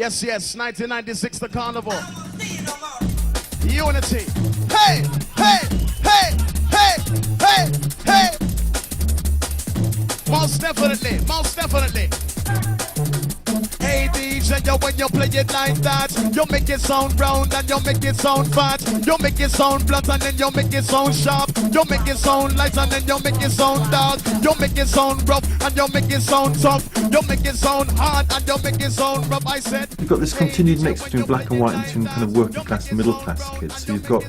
Yes, yes, 1996, the carnival. Unity. Hey, hey, hey, hey, hey, hey. Most definitely, most definitely. Hey DJ, yo, when you play it like that, you make it sound round and you make it sound fat. You make it sound blunt and then you make it sound sharp. You make it sound light and then you make it sound dark. You make it sound rough and you make it sound tough. You make it sound hard and you make it sound rough. I said you've got this continued mix between black and white and between kind of working class and middle class kids. So you've got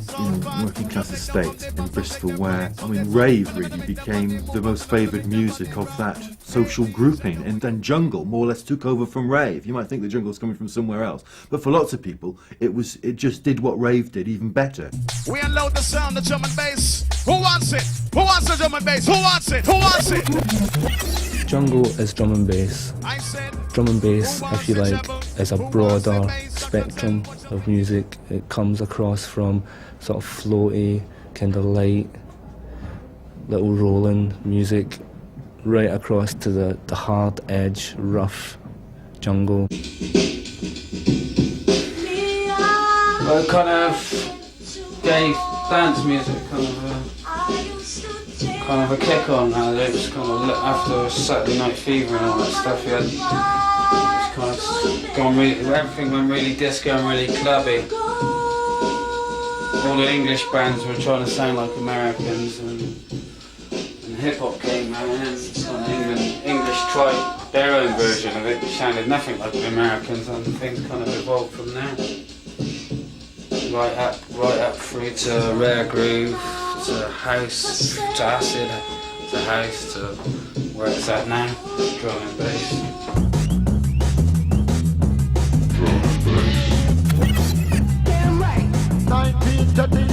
working class estates in Bristol where, I mean, rave really became the most favoured music of that social grouping, and then jungle more or less took over from rave. You might think the jungle was coming from somewhere else, but for lots of people it just did what rave did, even better. We unload the sound, the drum and bass. Who wants it? Who wants the drum and bass? Who wants it? Who wants it? Jungle is drum and bass. Drum and bass, if you like, is a broader spectrum of music. It comes across from sort of floaty, kind of light, little rolling music, right across to the hard edge, rough jungle. Well, it kind of gave dance music kind of a kick on. It was kind of after Saturday Night Fever and all that stuff. You had kind of gone really, everything went really disco and really clubby. All the English bands were trying to sound like Americans, and hip hop came out, and English tried their own version of it, which sounded nothing like the Americans, and things kind of evolved from there. Right up through to rare groove, to house, to acid, to house, to where it's at now, drum and bass.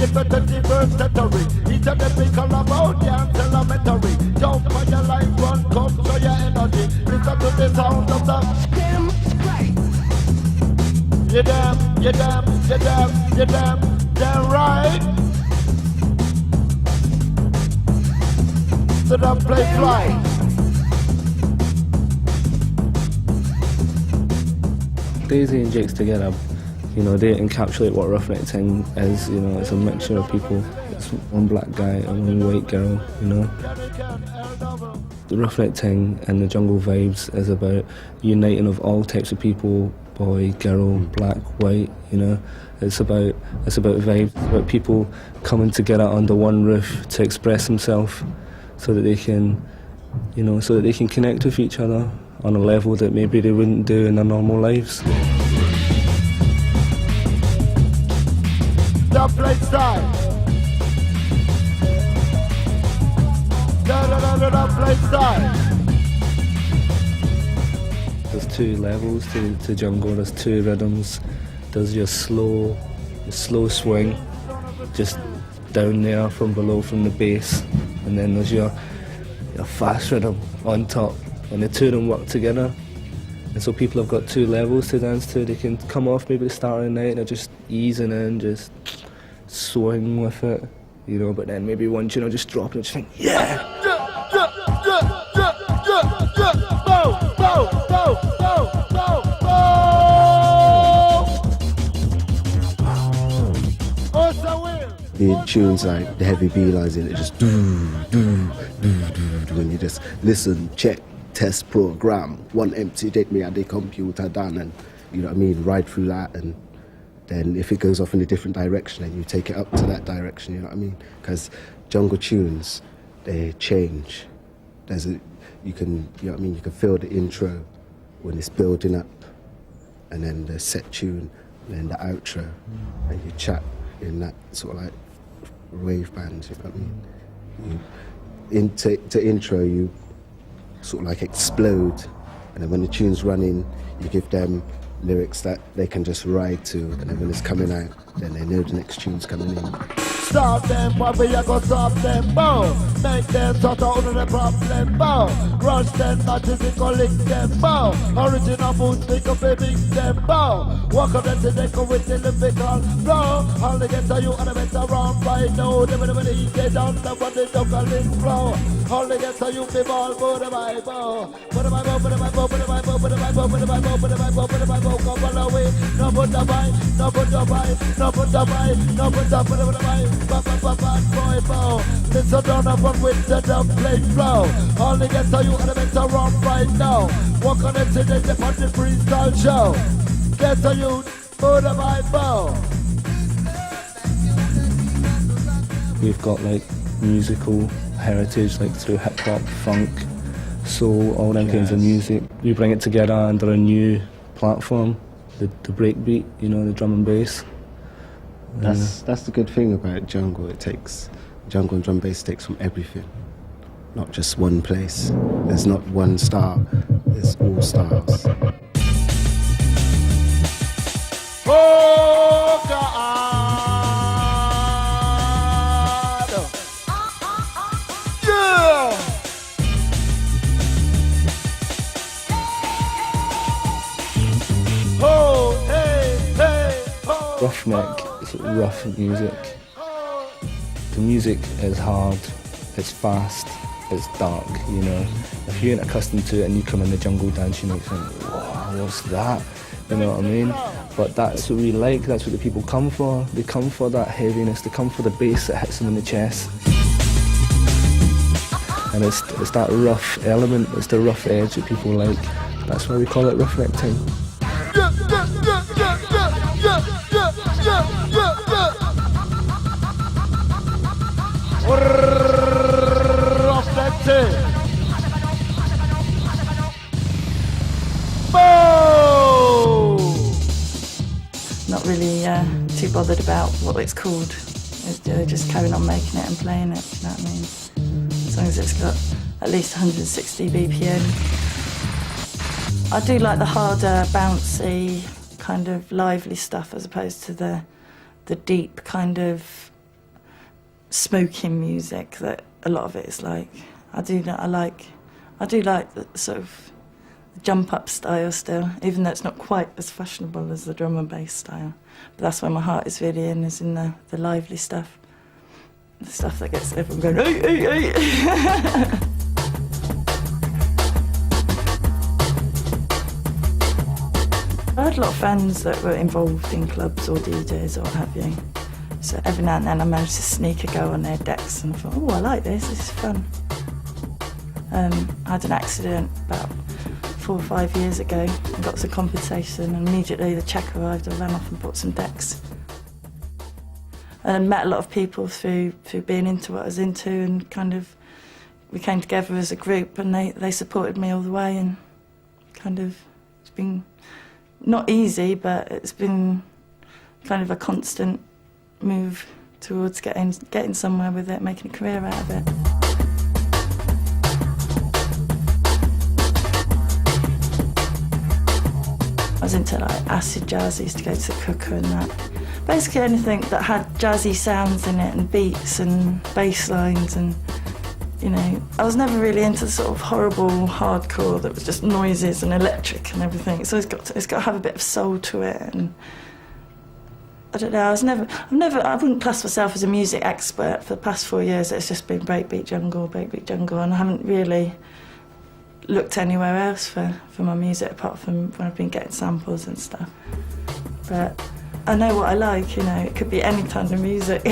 31st century. Each of them we call about dance elementary. Jump on your line, run, come, show your energy. Listen to the sound of the damn right. You damn, you damn, you damn, you damn, damn right. So don't play fly. Daisy and Jake's together, you know, they encapsulate what Roughneck Ting is. You know, it's a mixture of people. It's one black guy and one white girl, you know. The Roughneck Ting and the Jungle Vibes is about uniting of all types of people, boy, girl, black, white, you know. It's about vibes, it's about people coming together under one roof to express themselves so that they can, you know, so that they can connect with each other on a level that maybe they wouldn't do in their normal lives. Play style. Play style. There's two levels to jungle. There's two rhythms. There's your slow swing, just down there from below from the bass, and then there's your fast rhythm on top, and the two of them work together. And so people have got two levels to dance to. They can come off maybe the start of the night and they're just easing in, just swing with it, you know, but then maybe once, you know, just drop it and just think, yeah! The tunes like the heavy B lines in it, just do, when you just listen, check, test, program, one empty, take me at the computer done, and you know what I mean, ride through that, and then if it goes off in a different direction, then you take it up to that direction, you know what I mean? Because jungle tunes, they change. You can feel the intro when it's building up, and then the set tune, and then the outro, and you chat in that sort of like wave band, you know what I mean? To intro, you sort of like explode, and then when the tune's running, you give them lyrics that they can just ride to, and then when it's coming out, then they know the next tune's coming in. Stop them, but we are gonna stop them, bow. Make them sort out of the problem, bow. Rush them, not physical lick them, bow. Original moves, make up a mix them, bow. Walk on them to deco with the lyrical flow. All they get to you and the better run right now. They will easy down, the one they don't call it flow. All they get to you, be ball, put the Bible. Put the Bible, put the Bible, put the Bible, put the Bible, put the Bible, put the Bible, put the Bible, come all the way. No put the Bible, no put the Bible, no put the Bible, no put the Bible, bad boy, bow. Listen down upon with the dub play flow. All they get to you and the better run right now. Walk on it today, the party freestyle show. Get to you, put the Bible. We've got like musical heritage, like through hip hop, funk, soul, all them kinds of music. We bring it together under a new platform, the breakbeat, you know, the drum and bass. That's the good thing about jungle. It takes jungle and drum bass takes from everything, not just one place. There's not one style. There's all styles. Oh God! Yeah! Oh, hey, hey, oh. Roughneck is rough music. The music is hard, it's fast, it's dark, you know. If you ain't accustomed to it and you come in the jungle dance, you might think, wow, what's that? You know what I mean? But that's what we like, that's what the people come for. They come for that heaviness, they come for the bass that hits them in the chest. And it's that rough element, it's the rough edge that people like. That's why we call it roughneck time. Yeah, yeah, yeah, yeah, yeah, yeah, yeah, yeah, yeah, yeah. Roughneck time. Boom! Not really too bothered about what it's called. Just carrying on making it and playing it, you know what I mean? As long as it's got at least 160 BPM. I do like the harder, bouncy, kind of lively stuff as opposed to the deep kind of smoking music that a lot of it is like. I do like the sort of jump up style still, even though it's not quite as fashionable as the drum and bass style. But that's where my heart is really in the lively stuff. The stuff that gets everyone going, hey, hey, hey. I had a lot of friends that were involved in clubs or DJs or what have you. So every now and then I managed to sneak a go on their decks and I thought, oh, I like this is fun. I had an accident about 4 or 5 years ago and got some compensation, and immediately the check arrived. I ran off and bought some decks. And I met a lot of people through being into what I was into, and kind of we came together as a group, and they supported me all the way, and kind of it's been not easy, but it's been kind of a constant move towards getting somewhere with it, making a career out of it. I was into like acid jazz. I used to go to the Cooker and that. Basically anything that had jazzy sounds in it and beats and bass lines, and you know, I was never really into the sort of horrible hardcore that was just noises and electric and everything. It's always got to have a bit of soul to it, and I don't know. I wouldn't class myself as a music expert. For the past 4 years, it's just been breakbeat jungle, and I haven't really looked anywhere else for my music apart from when I've been getting samples and stuff. But I know what I like, you know, it could be any kind of music.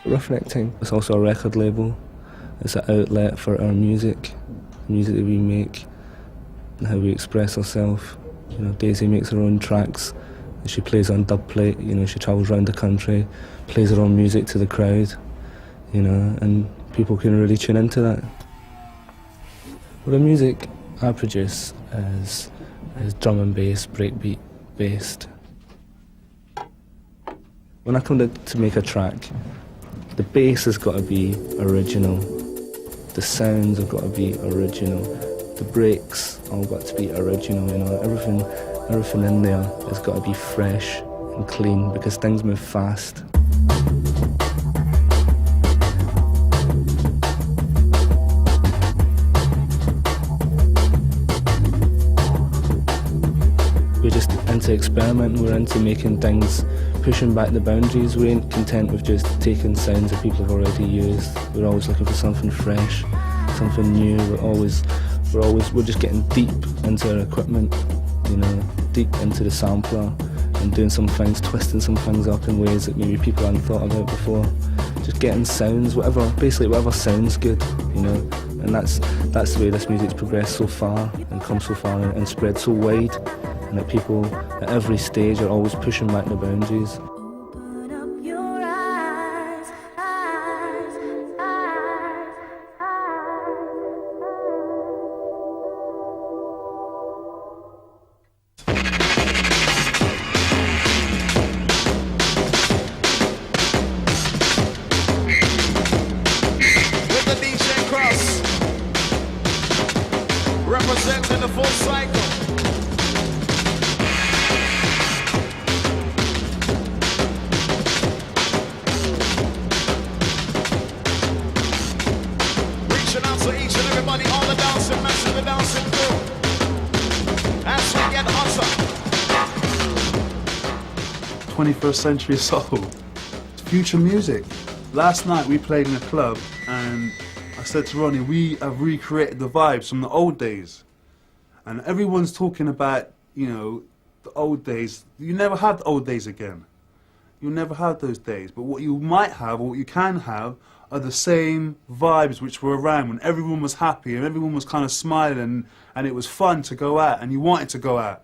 Roughneck Ting is also a record label. It's an outlet for our music, the music that we make and how we express ourselves. You know, Daisy makes her own tracks. She plays on dub plate, you know, she travels around the country, plays her own music to the crowd, you know, and people can really tune into that. Well, the music I produce is drum and bass, breakbeat based. When I come to make a track, the bass has got to be original, the sounds have got to be original, the breaks all got to be original, you know, everything Everything in there has got to be fresh and clean because things move fast. We're just into experimenting, we're into making things, pushing back the boundaries. We ain't content with just taking sounds that people have already used. We're always looking for something fresh, something new. We're just getting deep into our equipment, you know, deep into the sampler and doing some things, twisting some things up in ways that maybe people hadn't thought about before. Just getting sounds, basically whatever sounds good, you know. And that's the way this music's progressed so far and come so far and spread so wide, and that people at every stage are always pushing back the boundaries. Open up your eyes, eyes, eyes, With the DJ Cross, representing the full cycle. Reaching out to each and everybody, all the dancing, messing the dancing through. As we get hotter. 21st century soul. It's future music. Last night we played in a club and I said to Ronnie, we have recreated the vibes from the old days. And everyone's talking about, you know, the old days. You never have the old days again. You'll never have those days. But what you might have, or what you can have, are the same vibes which were around when everyone was happy and everyone was kind of smiling and it was fun to go out and you wanted to go out.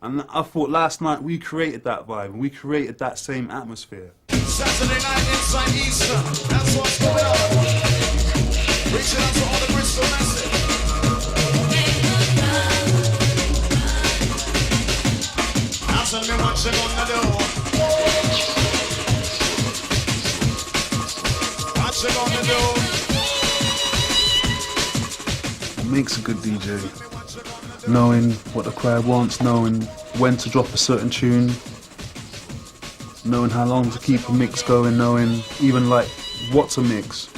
And I thought last night we created that vibe and we created that same atmosphere. Saturday night inside Eastern, that's what's going on. Reaching out to all the Bristol massive. Tell me what you gonna do. What you gonna do? What makes a good DJ? Knowing what the crowd wants, knowing when to drop a certain tune, knowing how long to keep a mix going, knowing even like what to mix.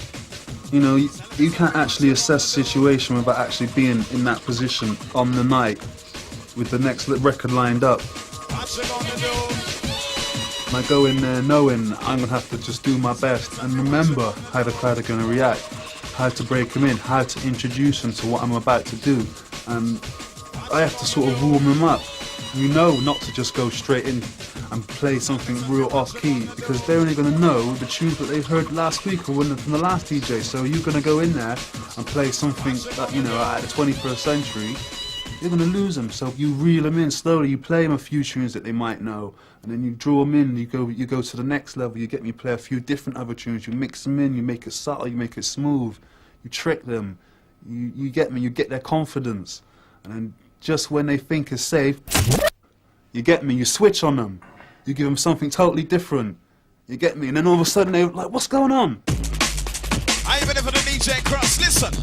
You know, you can't actually assess a situation without actually being in that position on the night with the next record lined up. And I go in there knowing I'm going to have to just do my best and remember how the crowd are going to react, how to break them in, how to introduce them to what I'm about to do. And I have to sort of warm them up. You know not to just go straight in and play something real off-key because they're only going to know the tunes that they've heard last week or from the last DJ. So you're going to go in there and play something that, you know, at the 21st century, you're going to lose them. So you reel them in slowly, you play them a few tunes that they might know, and then you draw them in, you go to the next level, you get me play a few different other tunes, you mix them in, you make it subtle, you make it smooth, you trick them, you get me, you get their confidence, and then just when they think it's safe, you get me, you switch on them, you give them something totally different, you get me, and then all of a sudden they're like, what's going on? I ain't ready for the DJ Cross, listen.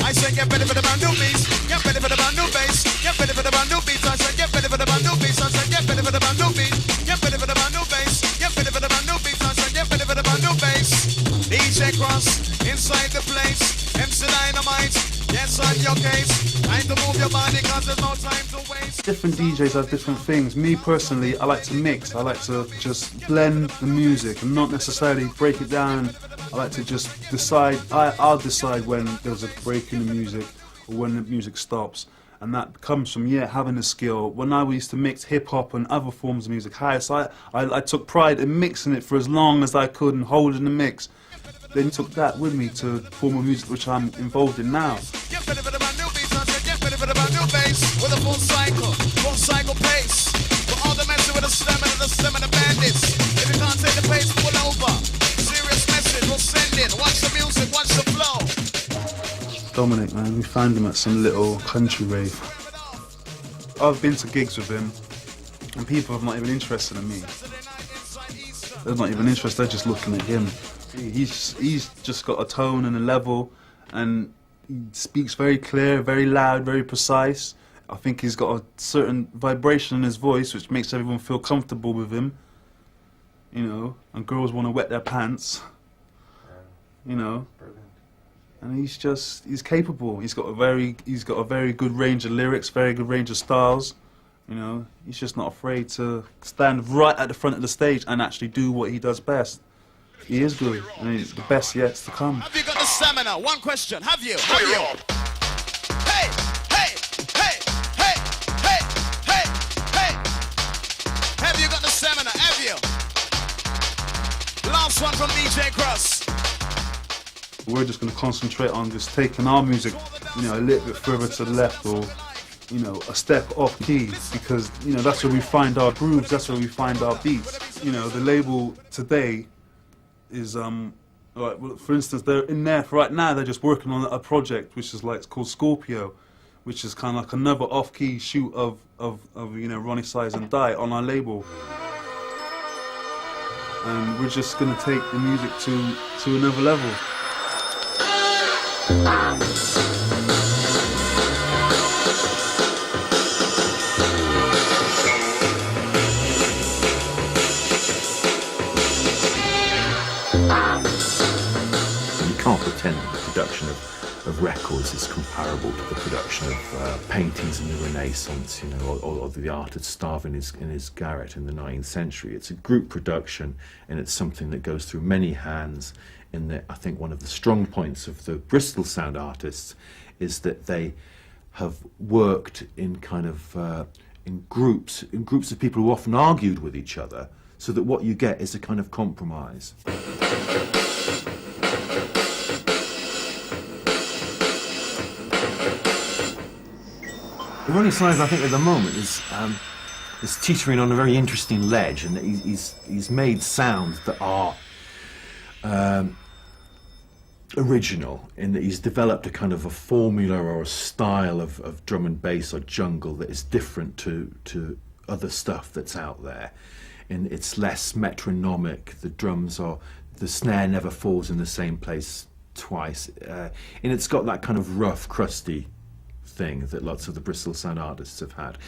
I said get ready for the brand new beats, get ready for the brand new bass, get ready for the brand new beats, I said get ready for the brand new beats, I said get ready for the brand new beat, get ready for the brand new bass, get ready for the brand new beats, I said get ready for the brand new bass. DJ Cross, inside the place, MC Dynamite, yes on your case, time to move your body cause there's no time to waste. Different DJs have different things. Me personally, I like to mix, I like to just blend the music and not necessarily break it down. I like to just decide, I'll decide when there's a break in the music or when the music stops. And that comes from, having a skill. When I used to mix hip-hop and other forms of music, house, I took pride in mixing it for as long as I could and holding the mix. Then took that with me to form a music which I'm involved in now. Get ready for the brand new beats, I said get ready for the brand new bass, with a full cycle pace. For all the messing with the stem and the bandits. If you can't take the pace, pull over. We'll send it. Watch the music, watch the flow. Dominic, man, we found him at some little country rave. I've been to gigs with him, and people are not even interested in me. They're not even interested, they're just looking at him. He's just got a tone and a level, and he speaks very clear, very loud, very precise, I think he's got a certain vibration in his voice which makes everyone feel comfortable with him. You know, and girls want to wet their pants. You know, and he's capable. He's got a very good range of lyrics, very good range of styles. You know, he's just not afraid to stand right at the front of the stage and actually do what he does best. He is good, and he's the best yet to come. Have you got the stamina? One question. Have you? Have you? Hey, hey, hey, hey, hey, hey, hey. Have you got the stamina? Have you? Last one from DJ Cross. We're just going to concentrate on just taking our music, you know, a little bit further to the left, or, you know, a step off key, because, you know, that's where we find our grooves, that's where we find our beats. You know, the label today is, like, for instance, they're in there right now. They're just working on a project which is like, it's called Scorpio, which is kind of like another off-key shoot of you know, Ronnie Size and Die on our label. And we're just going to take the music to another level. You can't pretend that the production of records is comparable to the production of paintings in the Renaissance, you know, or the artist starving in his garret in the 19th century. It's a group production, and it's something that goes through many hands. In that, I think one of the strong points of the Bristol sound artists is that they have worked in kind of in groups of people who often argued with each other, so that what you get is a kind of compromise. Ronnie Size, I think, at the moment is teetering on a very interesting ledge, and he's made sounds that are original, in that he's developed a kind of a formula or a style of drum and bass or jungle that is different to other stuff that's out there. And it's less metronomic. The snare never falls in the same place twice, and it's got that kind of rough, crusty thing that lots of the Bristol sound artists have had.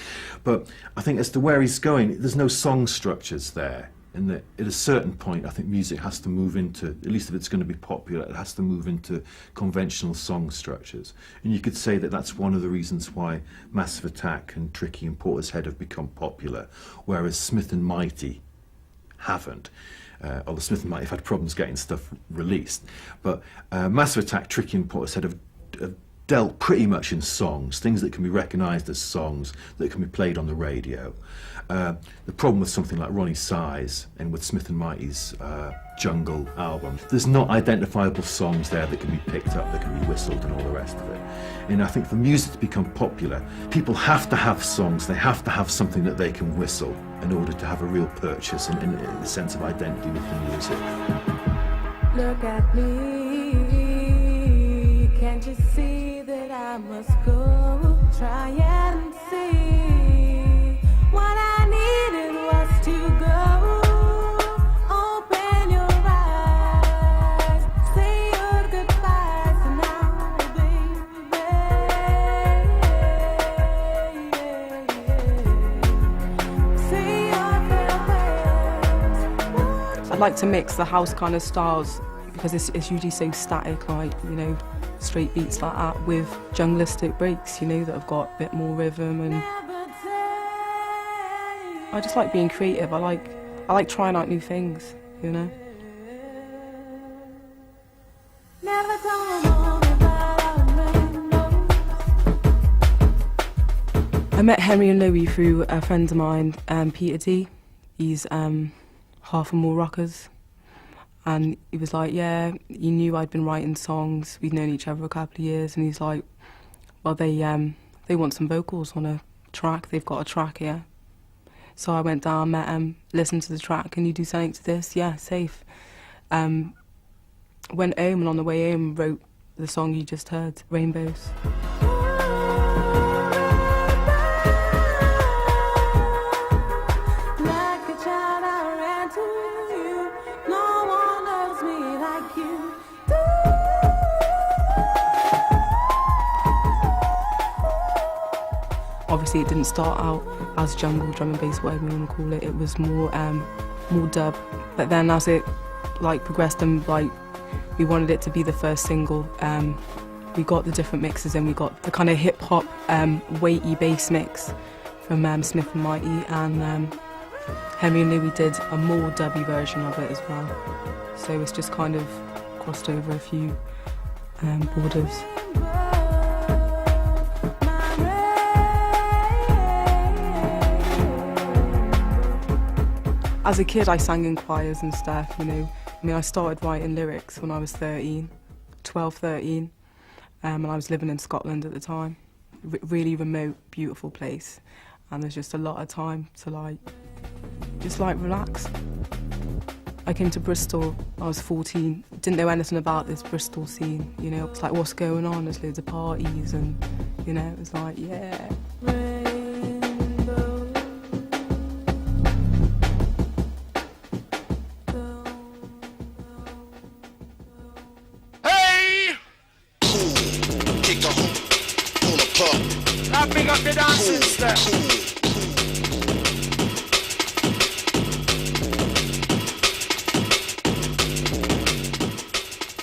But I think as to where he's going, there's no song structures there. And that at a certain point, I think music has to move into, at least if it's going to be popular, it has to move into conventional song structures. And you could say that that's one of the reasons why Massive Attack and Tricky and Portishead have become popular, whereas Smith and Mighty haven't. Although Smith and Mighty have had problems getting stuff released. But Massive Attack, Tricky and Portishead have dealt pretty much in songs, things that can be recognised as songs that can be played on the radio. The problem with something like Ronnie Size and with Smith and Mighty's Jungle album, there's not identifiable songs there that can be picked up, that can be whistled and all the rest of it. And I think for music to become popular, people have to have songs, they have to have something that they can whistle in order to have a real purchase and a sense of identity with the music. Look at me, can't you see that I must go? Try and see. What I needed was to go. Open your eyes, say your goodbyes now, baby. Say your farewells. I'd like to mix the house kind of styles, because it's usually so static, like, you know, straight beats like that, with junglistic breaks, you know, that have got a bit more rhythm. And I just like being creative. I like trying out new things, you know. I met Henry and Louie through a friend of mine, Peter D. He's half and more rockers. And he was like, yeah, he knew I'd been writing songs. We'd known each other a couple of years. And he's like, well, they want some vocals on a track. They've got a track here. So I went down, met him, listened to the track. Can you do something to this? Yeah, safe. Went home, and on the way home wrote the song you just heard, Rainbows. obviously it didn't start out as jungle, drum and bass, whatever you want to call it. It was more dub. But then as it like progressed and like we wanted it to be the first single, we got the different mixes and we got the kind of hip hop weighty bass mix from Smith and Mighty, and Henry and Louis did a more dubby version of it as well. So it's just kind of crossed over a few borders. As a kid I sang in choirs and stuff, you know. I mean, I started writing lyrics when I was 12, 13, and I was living in Scotland at the time. Really remote, beautiful place, and there's just a lot of time to just relax. I came to Bristol, I was 14, didn't know anything about this Bristol scene, you know. It's like, what's going on? There's loads of parties and, you know, it was like, yeah. Big up the dancing step.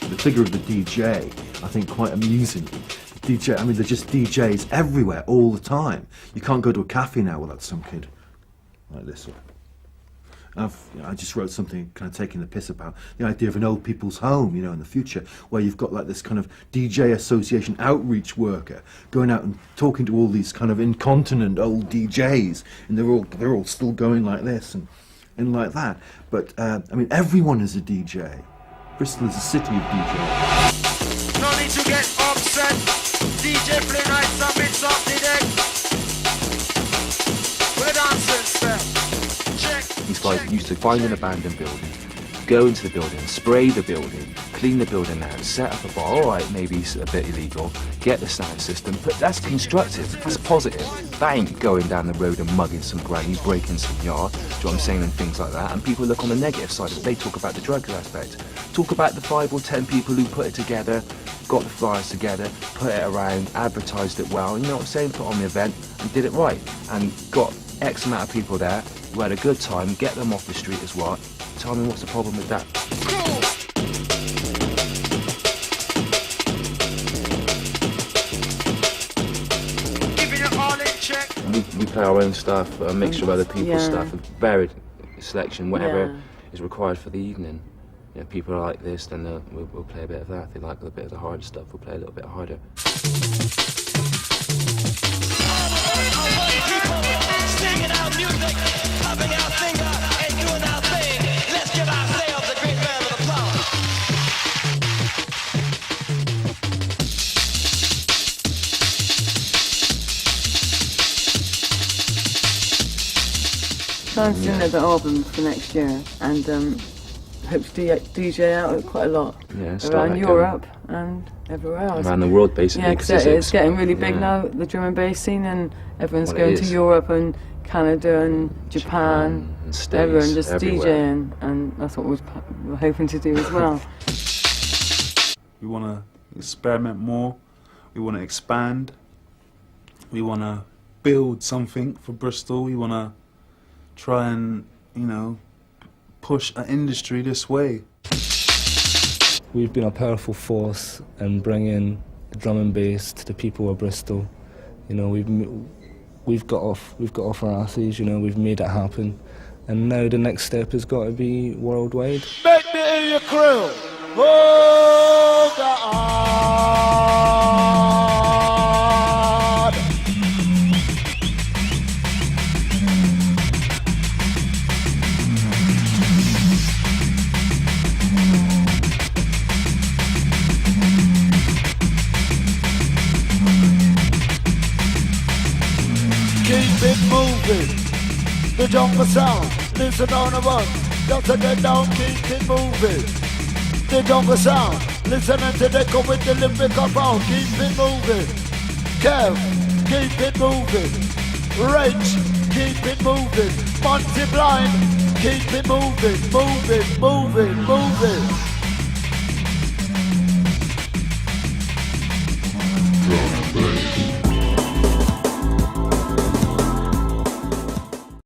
The figure of the DJ, I think, quite amusingly. The DJ, I mean, they're just DJs everywhere all the time. You can't go to a cafe now without some kid like this. I just wrote something kind of taking the piss about the idea of an old people's home, you know, in the future, where you've got like this kind of DJ association outreach worker going out and talking to all these kind of incontinent old DJs, and they're all still going like this and like that. But I mean, everyone is a DJ. Bristol is a city of DJs. No need to get upset. DJ play nights and mix up the deck. We're dancing step. These guys used to find an abandoned building, go into the building, spray the building, clean the building out, set up a bar. All right, maybe it's a bit illegal, get the sound system, but that's constructive, that's positive. That ain't going down the road and mugging some granny, breaking some yard, do you know what I'm saying, and things like that. And people look on the negative side of it. They talk about the drug aspect. Talk about the 5 or 10 people who put it together, got the flyers together, put it around, advertised it well, you know what I'm saying, put on the event and did it right. And got X amount of people there who had a good time, get them off the street as well. Tell me what's the problem with that? We play our own stuff, a mixture of other people's stuff, a varied selection, whatever is required for the evening. You know, people are like this, then we'll play a bit of that. If they like a bit of the harder stuff, we'll play a little bit harder. I'm doing another album for next year, and hope to DJ out quite a lot around Europe and everywhere else. Around the world, basically. Yeah, because it's getting really big now, the drum and bass scene, and everyone's going to Europe and Canada and Japan and States, everyone just everywhere. DJing, and that's what we're hoping to do as well. We want to experiment more, we want to expand, we want to build something for Bristol, we want to try and, you know, push an industry this way. We've been a powerful force in bringing the drum and bass to the people of Bristol. You know, we've got off our asses. You know, we've made it happen, and now the next step has got to be worldwide. Make me in your crew. Oh God. Keep it moving, the jungle sound, listen on the run, just to get down, keep it moving. The jungle sound, listening to the echo with the lyrical pound, keep it moving. Kev, keep it moving. Rich, keep it moving. Monty Blind, keep it moving, moving, moving, moving.